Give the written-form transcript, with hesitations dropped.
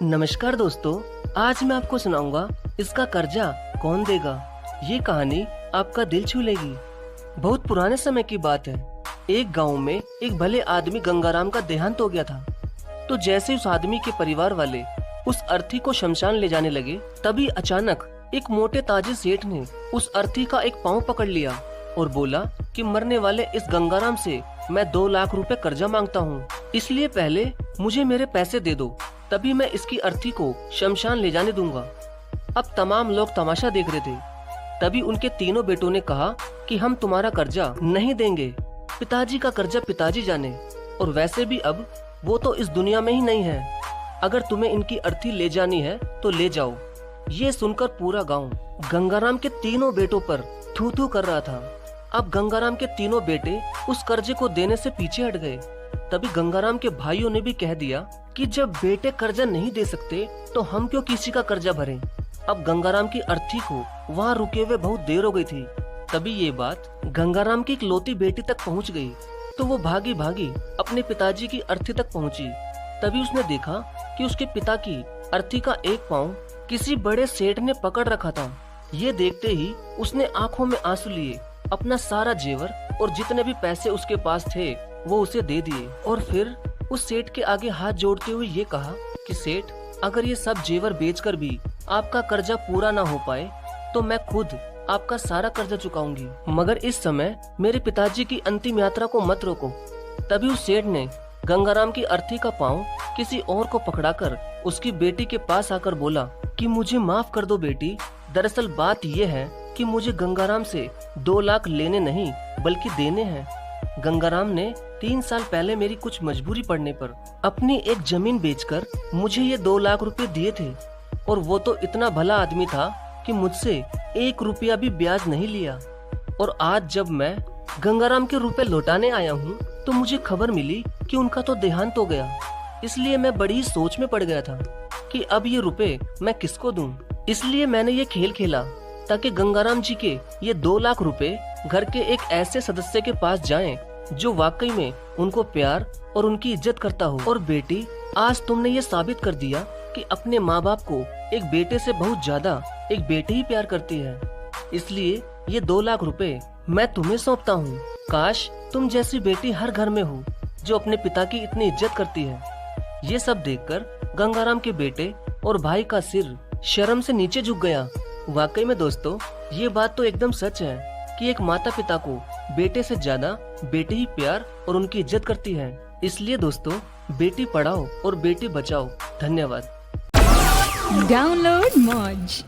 नमस्कार दोस्तों, आज मैं आपको सुनाऊंगा इसका कर्जा कौन देगा। ये कहानी आपका दिल छू लेगी। बहुत पुराने समय की बात है। एक गांव में एक भले आदमी गंगाराम का देहांत हो गया था। तो जैसे उस आदमी के परिवार वाले उस अर्थी को शमशान ले जाने लगे, तभी अचानक एक मोटे ताजिर सेठ ने उस अर्थी का एक पाँव पकड़ लिया और बोला कि मरने वाले इस गंगाराम से मैं 2 लाख रुपए कर्जा मांगता हूँ, इसलिए पहले मुझे मेरे पैसे दे दो, तभी मैं इसकी अर्थी को शमशान ले जाने दूंगा। अब तमाम लोग तमाशा देख रहे थे। तभी उनके तीनों बेटों ने कहा कि हम तुम्हारा कर्जा नहीं देंगे। पिताजी का कर्जा पिताजी जाने, और वैसे भी अब वो तो इस दुनिया में ही नहीं है। अगर तुम्हें इनकी अर्थी ले जानी है तो ले जाओ। ये सुनकर पूरा गांव गंगाराम के तीनों बेटों पर थू थू कर रहा था। अब गंगाराम के तीनों बेटे उस कर्जे को देने से पीछे हट गए। तभी गंगाराम के भाइयों ने भी कह दिया कि जब बेटे कर्जा नहीं दे सकते तो हम क्यों किसी का कर्जा भरें। अब गंगाराम की अर्थी को वहाँ रुके हुए बहुत देर हो गई थी। तभी ये बात गंगाराम की इकलौती बेटी तक पहुँच गई। तो वो भागी भागी अपने पिताजी की अर्थी तक पहुँची। तभी उसने देखा कि उसके पिता की अर्थी का एक पाँव किसी बड़े सेठ ने पकड़ रखा था। ये देखते ही उसने आंखों में आंसू लिए, अपना सारा जेवर और जितने भी पैसे उसके पास थे वो उसे दे दिए, और फिर उस सेठ के आगे हाथ जोड़ते हुए ये कहा कि सेठ, अगर ये सब जेवर बेचकर भी आपका कर्जा पूरा ना हो पाए तो मैं खुद आपका सारा कर्जा चुकाऊंगी, मगर इस समय मेरे पिताजी की अंतिम यात्रा को मत रोको। तभी उस सेठ ने गंगाराम की अर्थी का पाँव किसी और को पकड़ाकर उसकी बेटी के पास आकर बोला कि मुझे माफ कर दो बेटी, दरअसल बात यह है कि मुझे गंगाराम से 2 लाख लेने नहीं बल्कि देने हैं। गंगाराम ने 3 साल पहले मेरी कुछ मजबूरी पड़ने पर अपनी एक जमीन बेचकर मुझे ये 2 लाख रुपए दिए थे, और वो तो इतना भला आदमी था कि मुझसे 1 रुपया भी ब्याज नहीं लिया। और आज जब मैं गंगाराम के रुपए लौटाने आया हूँ तो मुझे खबर मिली कि उनका तो देहांत हो गया। इसलिए मैं बड़ी सोच में पड़ गया था कि अब ये रुपए मैं किसको दूं। इसलिए मैंने ये खेल खेला ताकि गंगाराम जी के ये 2 लाख रुपए घर के एक ऐसे सदस्य के पास जाएं जो वाकई में उनको प्यार और उनकी इज्जत करता हो। और बेटी, आज तुमने ये साबित कर दिया कि अपने माँ बाप को एक बेटे से बहुत ज्यादा एक बेटी ही प्यार करती है। इसलिए ये 2 लाख रुपए मैं तुम्हें सौंपता हूँ। काश तुम जैसी बेटी हर घर में हो जो अपने पिता की इतनी इज्जत करती है। ये सब देखकर गंगाराम के बेटे और भाई का सिर शर्म से नीचे झुक गया। वाकई में दोस्तों, ये बात तो एकदम सच है कि एक माता पिता को बेटे से ज्यादा बेटी ही प्यार और उनकी इज्जत करती है। इसलिए दोस्तों, बेटी पढ़ाओ और बेटी बचाओ। धन्यवाद। डाउनलोड मौज।